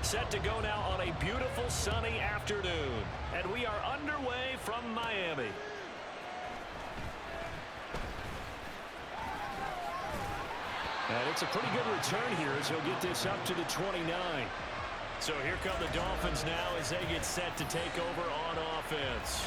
Set to go now on a beautiful sunny afternoon. And we are underway from Miami. And it's a pretty good return here as he'll get this up to the 29. So here come the Dolphins now as they get set to take over on offense.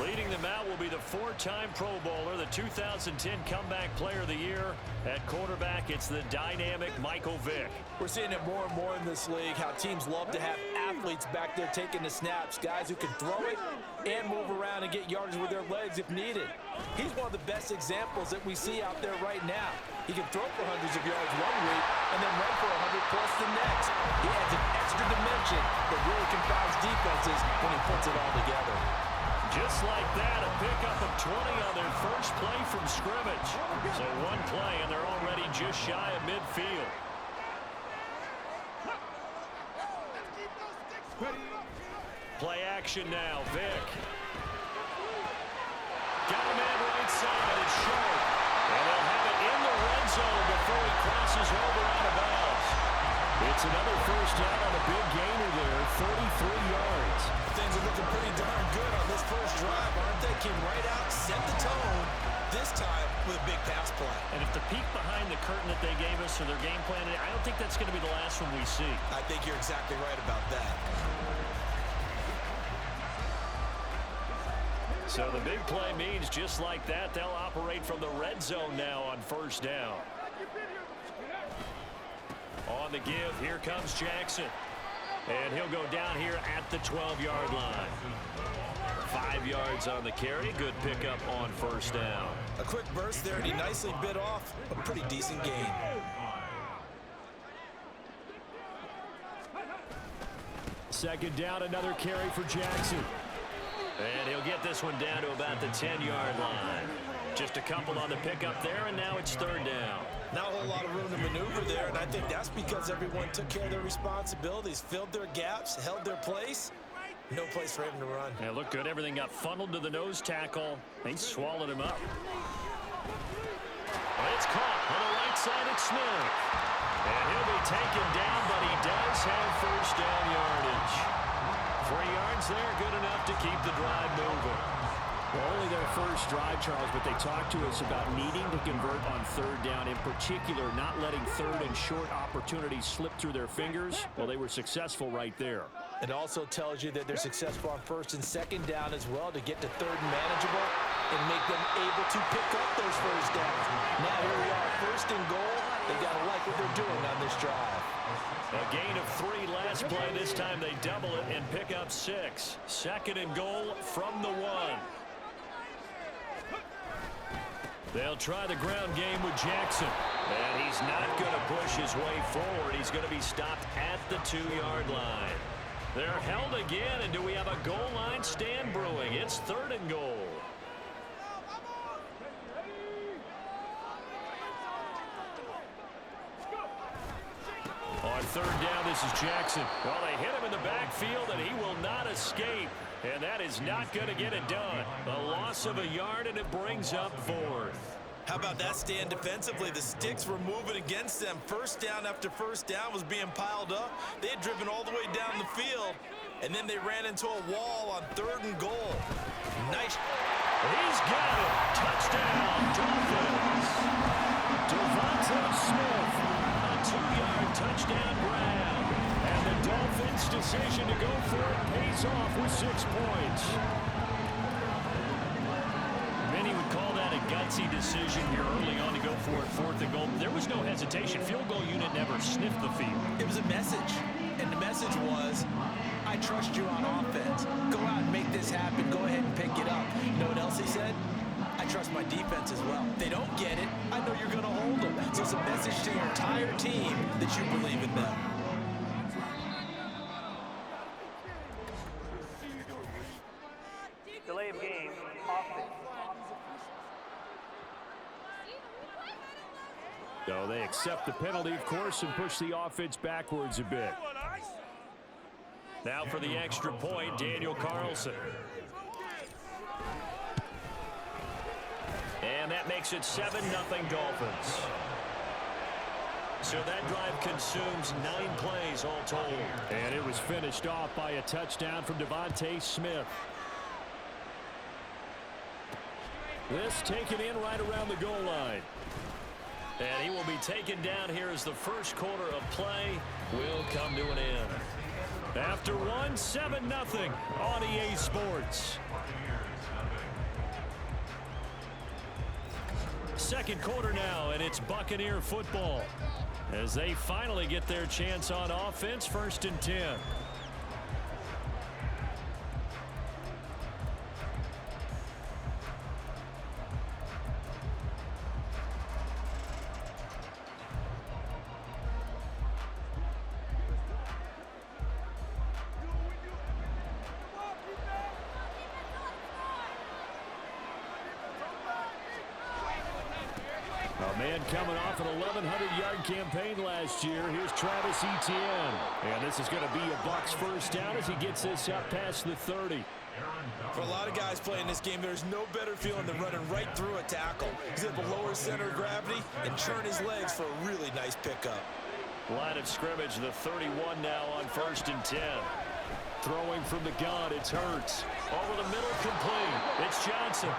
Leading them out will be the four-time Pro Bowler, the 2010 Comeback Player of the Year. At quarterback, it's the dynamic Michael Vick. We're seeing it more and more in this league, how teams love to have athletes back there taking the snaps, guys who can throw it and move around and get yardage with their legs if needed. He's one of the best examples that we see out there right now. He can throw for hundreds of yards one week and then run for 100 plus the next. He adds an extra dimension that really confounds defenses when he puts it all together. Just like that, a pickup of 20 on their first play from scrimmage. So one play, and they're already just shy of midfield. Play action now, Vick. Got a man right side, it's short. And they'll have it in the red zone before he crosses over out of bounds. It's another first down on a big gainer there, 33 yards. Things are looking pretty darn good on this first drive, aren't they? Came right out, set the tone, this time with a big pass play. And if the peek behind the curtain that they gave us or their game plan, I don't think that's going to be the last one we see. I think you're exactly right about that. So the big play means just like that, they'll operate from the red zone now on first down. On the give, here comes Jackson. And he'll go down here at the 12-yard line. 5 yards on the carry. Good pickup on first down. A quick burst there, and he nicely bit off a pretty decent gain. Second down, another carry for Jackson. And he'll get this one down to about the 10-yard line. Just a couple on the pickup there, and now it's third down. Not a whole lot of room to maneuver there, and I think that's because everyone took care of their responsibilities, filled their gaps, held their place. No place for him to run. Yeah, looked good. Everything got funneled to the nose tackle. They swallowed him up. Well, it's caught on the right side at Smith. And he'll be taken down, but he does have first down yardage. 3 yards there, good enough to keep the drive moving. Well, only their first drive, Charles, but they talked to us about needing to convert on third down, in particular not letting third and short opportunities slip through their fingers. Well, they were successful right there. It also tells you that they're successful on first and second down as well to get to third and manageable and make them able to pick up those first downs. Now here we are, first and goal. They got to like what they're doing on this drive. A gain of 3 last play. This time they double it and pick up 6. Second and goal from the 1. They'll try the ground game with Jackson. And he's not going to push his way forward. He's going to be stopped at the 2-yard line. They're held again, and do we have a goal line stand brewing? It's third and goal. On third down, this is Jackson. Well, they hit him in the backfield, and he will not escape. And that is not going to get it done. A loss of a yard, and it brings up fourth. How about that stand defensively? The sticks were moving against them. First down after first down was being piled up. They had driven all the way down the field, and then they ran into a wall on third and goal. Nice. He's got it. Touchdown, Dolphins. Devontae Smith, a 2-yard touchdown grab. And the Dolphins' decision to go for it pays off with 6 points. Many would call that a gutsy decision here early on to go for it, fourth and goal. There was no hesitation. Field goal unit never sniffed the field. It was a message, and the message was, I trust you on offense. Go out and make this happen. Go ahead and pick it up. You know what else he said? I trust my defense as well. If they don't get it, I know you're going to hold them. So it's a message to your entire team that you believe in them. Delay of game, offense. So they accept the penalty, of course, and push the offense backwards a bit. Now for the extra point, Daniel Carlson. And that makes it 7-0 Dolphins. So that drive consumes 9 plays all told. And it was finished off by a touchdown from Devontae Smith. This taken in right around the goal line. And he will be taken down here as the first quarter of play will come to an end. After one, 7-0 on EA Sports. Second quarter now, and it's Buccaneer football as they finally get their chance on offense. 1st and 10. A man coming off an 1,100-yard campaign last year. Here's Travis Etienne. And this is going to be a Bucs first down as he gets this up past the 30. For a lot of guys playing this game, there's no better feeling than running right through a tackle. He's able to lower center of gravity and churn his legs for a really nice pickup. Line of scrimmage, the 31 now on 1st and 10. Throwing from the gun, it's Hurts. Over the middle, complete. It's Johnson.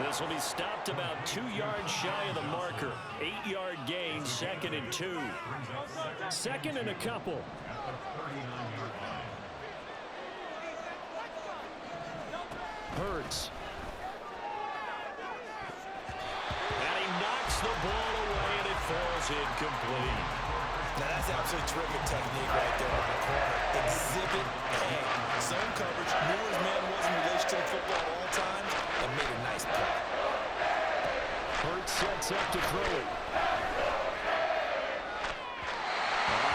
This will be stopped about 2 yards shy of the marker. 8-yard gain, 2nd and 2. 2nd and a couple. Hurts. And he knocks the ball away, and it falls incomplete. Now that's absolutely terrific technique right there on the corner. Exhibit A. Zone coverage, knew his man was in relation to the football at all times, and made a nice play. Hurts sets up to throw it.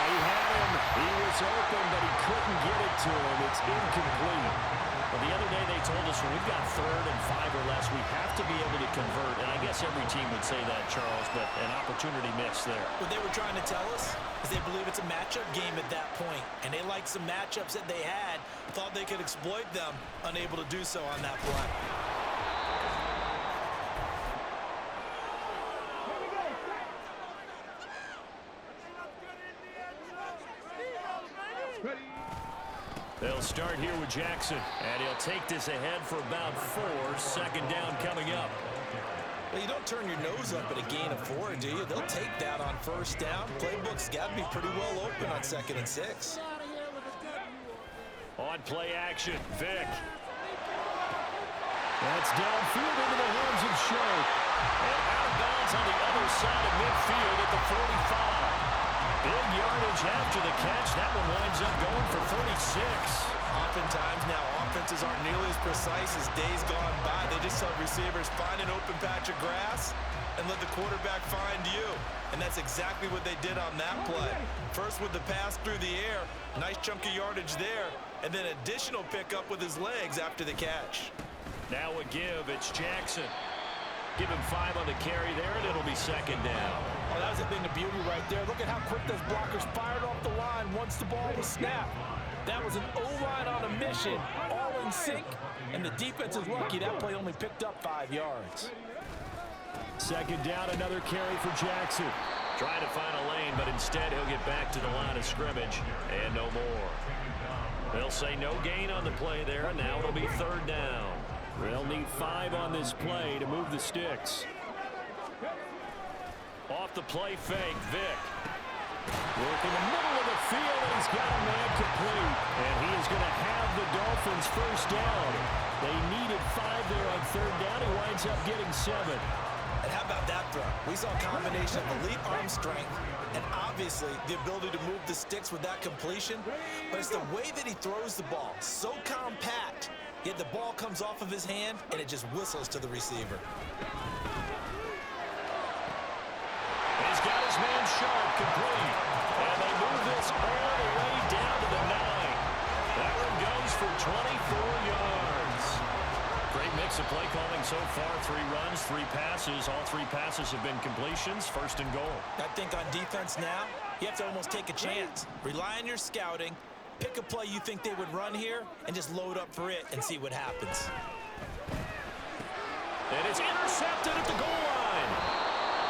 He had him. He was open, but he couldn't get it to him. It's incomplete. Well, the other day they told us when we've got 3rd and 5 or less, we have to be able to convert. And I guess every team would say that, Charles, but an opportunity missed there. What they were trying to tell us is they believe it's a matchup game at that point. And they liked some matchups that they had, thought they could exploit them, unable to do so on that play. They'll start here with Jackson, and he'll take this ahead for about 4. 2nd down coming up. Well, you don't turn your nose up at a gain of 4, do you? They'll take that on 1st down. Playbook's got to be pretty well open on 2nd and 6. On play action, Vick. That's downfield into the hands of Shea. And out of bounds on the other side of midfield at the 45. Big yardage after the catch. That one winds up going for 36. Oftentimes now, offenses aren't nearly as precise as days gone by. They just have receivers find an open patch of grass and let the quarterback find you. And that's exactly what they did on that play. First with the pass through the air, nice chunk of yardage there, and then additional pickup with his legs after the catch. Now a give, it's Jackson. Give him 5 on the carry there, and it'll be 2nd down. Oh, that was a thing of beauty right there. Look at how quick those blockers fired off the line once the ball was snapped. That was an O-line on a mission, all in sync, and the defense is lucky that play only picked up 5 yards. 2nd down, another carry for Jackson. Trying to find a lane, but instead he'll get back to the line of scrimmage, and no more. They'll say no gain on the play there, and now it'll be 3rd down. They'll need 5 on this play to move the sticks. Off the play fake, Vick. Work in the middle of the field, and he's got a man complete. And he is going to have the Dolphins 1st down. They needed 5 there on 3rd down. He winds up getting 7. And how about that throw? We saw a combination of elite arm strength and obviously the ability to move the sticks with that completion. But it's the way that he throws the ball. So compact, yet the ball comes off of his hand and it just whistles to the receiver. He's got his man sharp, complete. And they move this all the way down to the 9. That one goes for 24 yards. Great mix of play calling so far. 3 runs, 3 passes. All 3 passes have been completions. 1st and goal. I think on defense now, you have to almost take a chance. Rely on your scouting. Pick a play you think they would run here and just load up for it and see what happens. And it's intercepted at the goal line.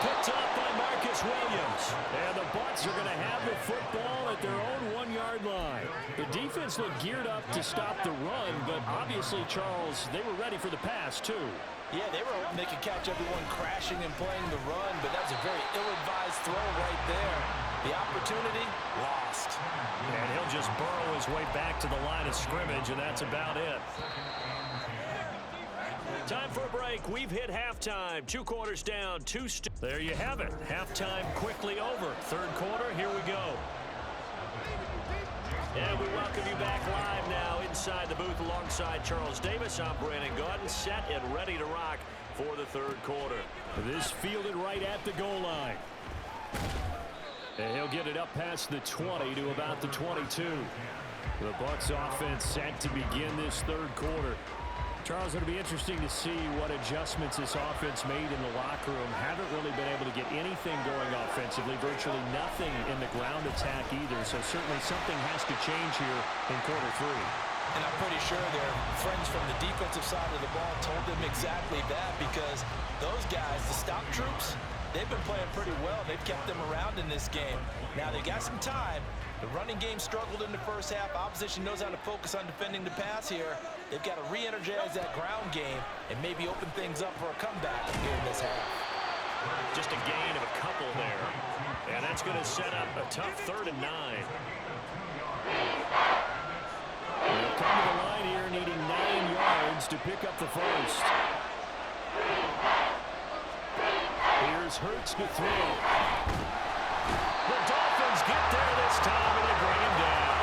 Picked up by Marcus Williams. And the Bucs are going to have the football at their own 1-yard line. The defense looked geared up to stop the run, but obviously, Charles, they were ready for the pass, too. Yeah, they were hoping they could catch everyone crashing and playing the run, but that's a very ill-advised throw right there. The opportunity, lost. And he'll just burrow his way back to the line of scrimmage, and that's about it. Time for a break. We've hit halftime. 2 quarters down, there you have it. Halftime quickly over. 3rd quarter, here we go. And we welcome you back live now inside the booth alongside Charles Davis. I'm Brandon Gaudin, set and ready to rock for the 3rd quarter. This fielded right at the goal line. And he'll get it up past the 20 to about the 22. The Bucs offense set to begin this 3rd quarter. Charles, it'll be interesting to see what adjustments this offense made in the locker room. Haven't really been able to get anything going offensively, virtually nothing in the ground attack either. So certainly something has to change here in quarter 3. And I'm pretty sure their friends from the defensive side of the ball told them exactly that, because those guys, the stop troops, they've been playing pretty well. They've kept them around in this game. Now they got some time. The running game struggled in the first half. Opposition knows how to focus on defending the pass here. They've got to re-energize that ground game and maybe open things up for a comeback here in this half. Just a gain of a couple there. And that's going to set up a tough 3rd and 9. They'll come to the line here needing 9 yards to pick up the first. Here's Hurts to throw. The Dolphins get there this time, and they bring him down.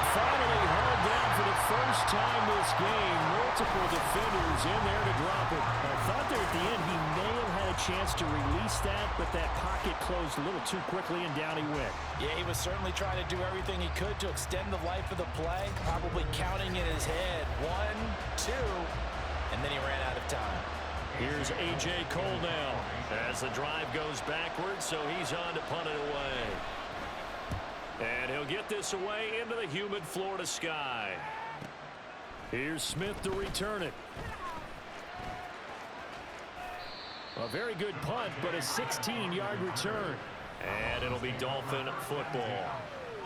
Finally hauled down for the first time this game. Multiple defenders in there to drop it. I thought there at the end he may have had a chance to release that, but that pocket closed a little too quickly, and down he went. Yeah, he was certainly trying to do everything he could to extend the life of the play, probably counting in his head 1, 2, and then he ran out of time. Here's A.J. Cole now as the drive goes backwards, so he's on to punt it away. And he'll get this away into the humid Florida sky. Here's Smith to return it. A very good punt, but a 16-yard return. And it'll be Dolphin football.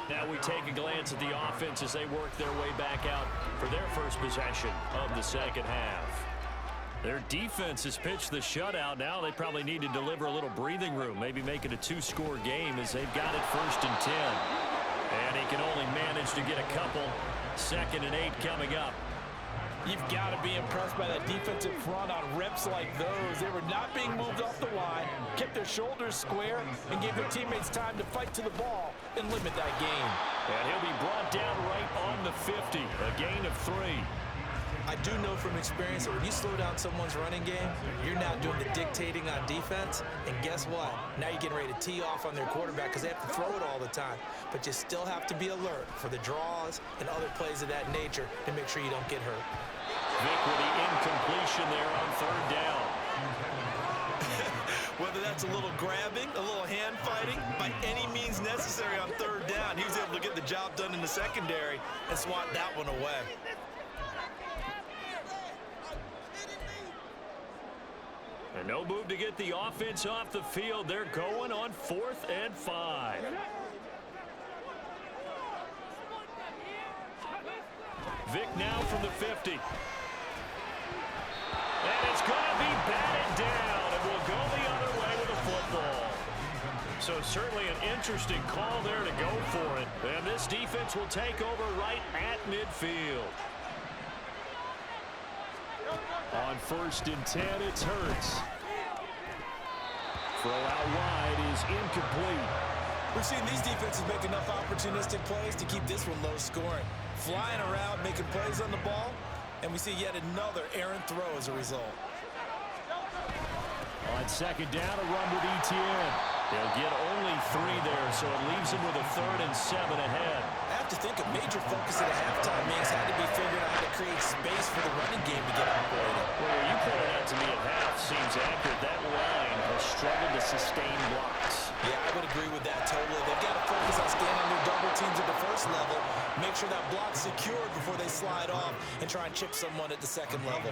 Now we take a glance at the offense as they work their way back out for their first possession of the 2nd half. Their defense has pitched the shutout. Now they probably need to deliver a little breathing room, maybe make it a 2-score game as they've got it 1st and 10. And he can only manage to get a couple. 2nd and 8 coming up. You've got to be impressed by that defensive front on reps like those. They were not being moved off the line, kept their shoulders square, and gave their teammates time to fight to the ball and limit that gain. And he'll be brought down right on the 50, a gain of 3. I do know from experience that when you slow down someone's running game, you're not doing the dictating on defense. And guess what? Now you're getting ready to tee off on their quarterback because they have to throw it all the time. But you still have to be alert for the draws and other plays of that nature to make sure you don't get hurt. Vic with the incompletion there on 3rd down. Whether that's a little grabbing, a little hand fighting, by any means necessary on 3rd down, he was able to get the job done in the secondary and swat that one away. And no move to get the offense off the field. They're going on 4th and 5. Vic now from the 50. And it's going to be batted down, and we'll go the other way with the football. So certainly an interesting call there to go for it. And this defense will take over right at midfield. On 1st and 10, it's Hurts. Throw out wide is incomplete. We've seen these defenses make enough opportunistic plays to keep this one low scoring. Flying around, making plays on the ball, and we see yet another errant throw as a result. On 2nd down, a run with Etienne. They'll get only 3 there, so it leaves them with a 3rd and 7 ahead. I have to think a major focus at a halftime means had to be figuring out how to create space for the running game to get operated. Well, you pointed out to me at half seems accurate. That line has struggled to sustain blocks. Yeah, I would agree with that totally. They've got to focus on staying on their double teams at the 1st level, make sure that block's secured before they slide off, and try and chip someone at the 2nd level.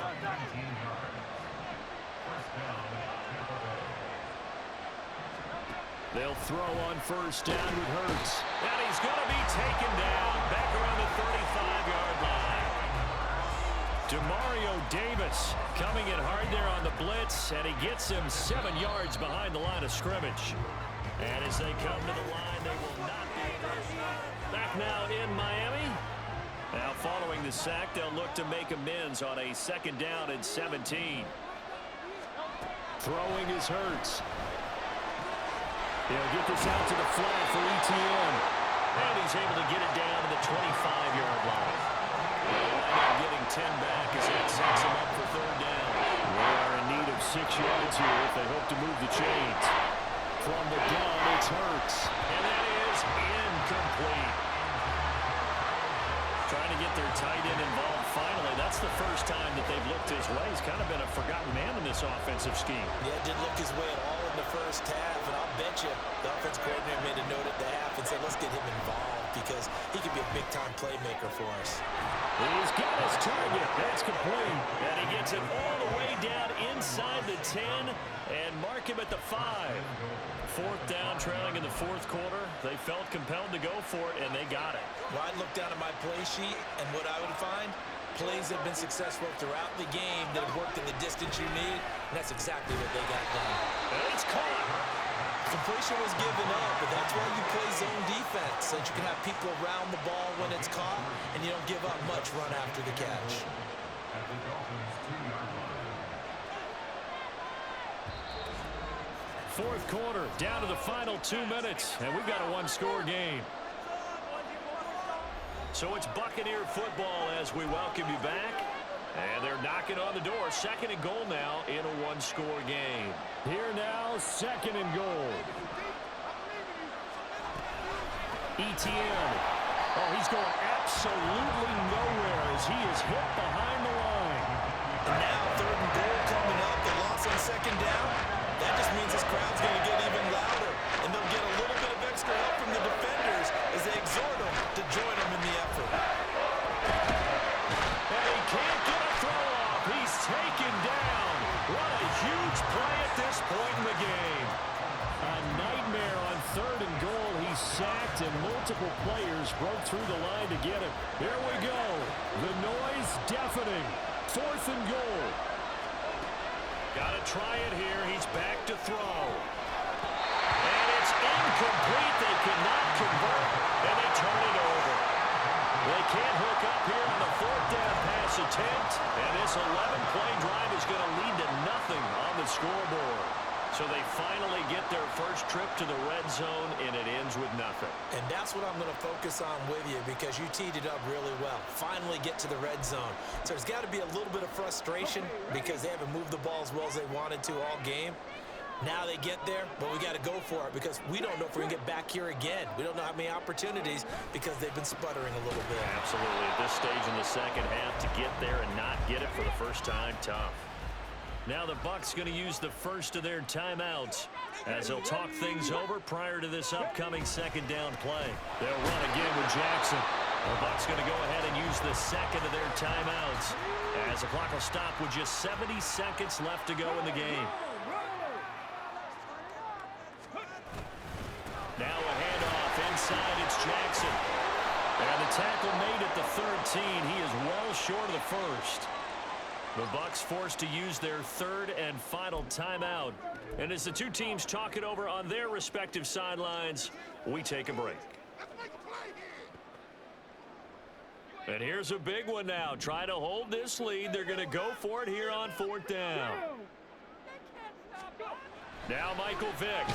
They'll throw on first down with Hurts. And he's going to be taken down back around the 35-yard line. Demario Davis coming in hard there on the blitz, and he gets him 7 yards behind the line of scrimmage. And as they come to the line, they will not be back now in Miami. Now following the sack, they'll look to make amends on a 2nd down and 17. Throwing is Hurts. He'll get this out to the flat for ETN. And he's able to get it down to the 25-yard line. They'll wind up getting 10 back as that sets him up for 3rd down. They are in need of 6 yards here if they hope to move the chains. From the gun, it's Hurts. And that is incomplete. Trying to get their tight end involved finally. That's the first time that they've looked his way. He's kind of been a forgotten man in this offensive scheme. Yeah, didn't look his way at all in the first half, and I'll bet you the offense coordinator made a note at the half and said, let's get him involved because he could be a big-time playmaker for us. He's got his target. That's complete. And he gets it all the way down inside the 10 and mark him at the 5. 4th down, trailing in the 4th quarter. They felt compelled to go for it, and they got it. Well, I'd look down at my play sheet, and what I would find, plays that have been successful throughout the game that have worked in the distance you need, and that's exactly what they got done. And it's caught. Completion was given up, but that's why you play zone defense, so that you can have people around the ball when it's caught, and you don't give up much run after the catch. 4th quarter, down to the final 2 minutes, and we've got a 1-score game. So it's Buccaneer football as we welcome you back. And they're knocking on the door. 2nd and goal now in a 1-score game. Here now, 2nd and goal. ETN. Oh, he's going absolutely nowhere as he is hit behind the line. And now 3rd and goal coming up. The loss on 2nd down. That just means this crowd's going to get even louder. And they'll get a little bit of extra help from the defenders as they exhort them to join them in the effort. And he can't get a throw off. He's taken down. What a huge play at this point in the game. A nightmare on 3rd and goal. He's sacked and multiple players broke through the line to get him. Here we go. The noise deafening. 4th and goal. Got to try it here. He's back to throw. And it's incomplete. They cannot convert, and they turn it over. They can't hook up here on the 4th down pass attempt, and this 11-play drive is going to lead to nothing on the scoreboard. So they finally get their first trip to the red zone, and it ends with nothing. And that's what I'm going to focus on with you because you teed it up really well. Finally get to the red zone. So there's got to be a little bit of frustration because they haven't moved the ball as well as they wanted to all game. Now they get there, but we got to go for it because we don't know if we're going to get back here again. We don't know how many opportunities because they've been sputtering a little bit. Absolutely. At this stage in the 2nd half, to get there and not get it for the first time, tough. Now the Bucs going to use the first of their timeouts as they'll talk things over prior to this upcoming 2nd down play. They'll run again with Jackson. The Bucs going to go ahead and use the 2nd of their timeouts as the clock will stop with just 70 seconds left to go in the game. Now a handoff inside. It's Jackson. And the tackle made at the 13. He is well short of the first. The Bucs forced to use their 3rd and final timeout. And as the two teams talk it over on their respective sidelines, we take a break. And here's a big one now. Try to hold this lead. They're going to go for it here on 4th down. Now Michael Vick.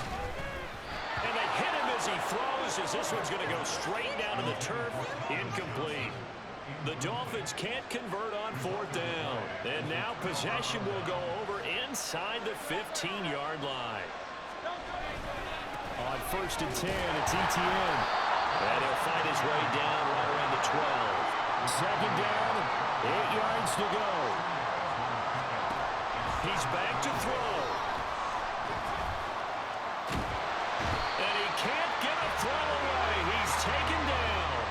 And they hit him as he throws as this one's going to go straight down to the turf. Incomplete. The Dolphins can't convert on 4th down. And now possession will go over inside the 15-yard line. On 1st and 10, it's ETN. And he'll fight his way down right around the 12. 2nd down, 8 yards to go. He's back to throw. And he can't get a throw away. He's taken down.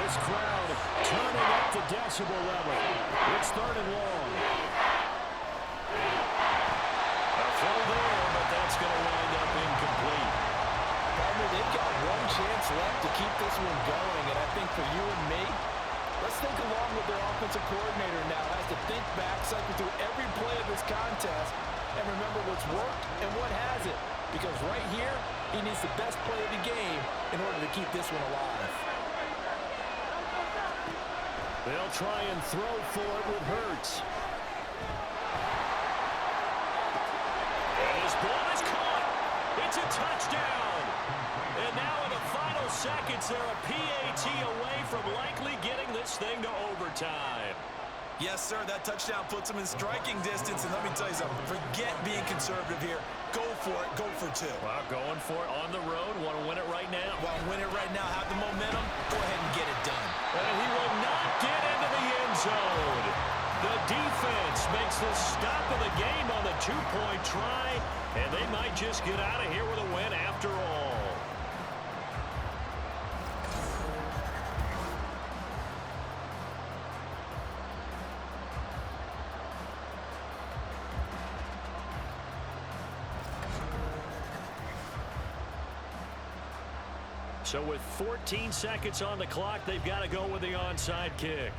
This crowd turning up the decibel level. It's 3rd and long. A throw there, but that's going to wind up incomplete. coordinator now has to think back, cycle through every play of this contest, and remember what's worked and what hasn't. Because right here, he needs the best play of the game in order to keep this one alive. They'll try and throw for it with Hurts. And his ball is caught. It's a touchdown. And now in the final seconds, they're a PAT away from likely getting this thing to overtime. Yes, sir, that touchdown puts him in striking distance. And let me tell you something, forget being conservative here. Go for it, go for two. Well, going for it on the road. Want to win it right now? Want to win it right now, have the momentum, go ahead and get it done. And he will not get into the end zone. The defense makes the stop of the game on the two-point try, and they might just get out of here with a win after all. So with 14 seconds on the clock, they've got to go with the onside kick.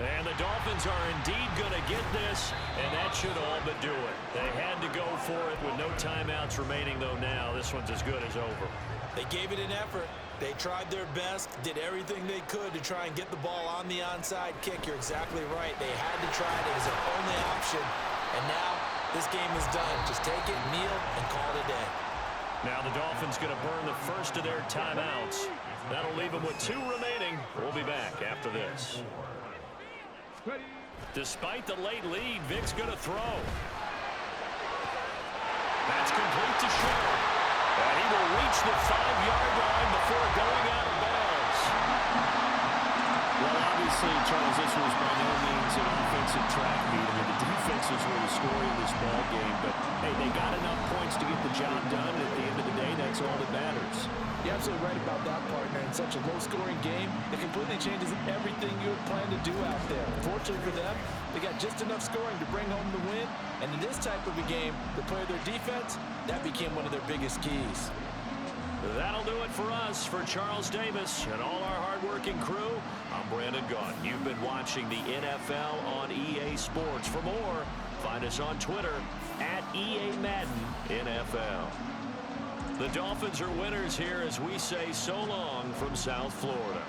And the Dolphins are indeed going to get this, and that should all but do it. They had to go for it with no timeouts remaining, though now. This one's as good as over. They gave it an effort. They tried their best, did everything they could to try and get the ball on the onside kick. You're exactly right. They had to try it. It was their only option. And now this game is done. Just take it, kneel, and call it a day. Now the Dolphins going to burn the first of their timeouts. That'll leave them with 2 remaining. We'll be back after this. Despite the late lead, Vic's going to throw. That's complete to Sherman. And he will reach the 5-yard line before going out of bounds. Well, obviously, Charles, this was by no means an offensive track meet. I mean, the defenses were the story of this ball game, but hey, they got enough points to get the job done. And at the end of the day, that's all that matters. You're absolutely right about that, partner. In such a low-scoring game, it completely changes everything you had planned to do out there. Fortunately for them, they got just enough scoring to bring home the win. And in this type of a game, to play their defense, that became one of their biggest keys. That'll do it for us. For Charles Davis and all our hard-working crew, I'm Brandon Gaudin. You've been watching the NFL on EA Sports. For more, find us on Twitter at EA Madden NFL. The Dolphins are winners here as we say so long from South Florida.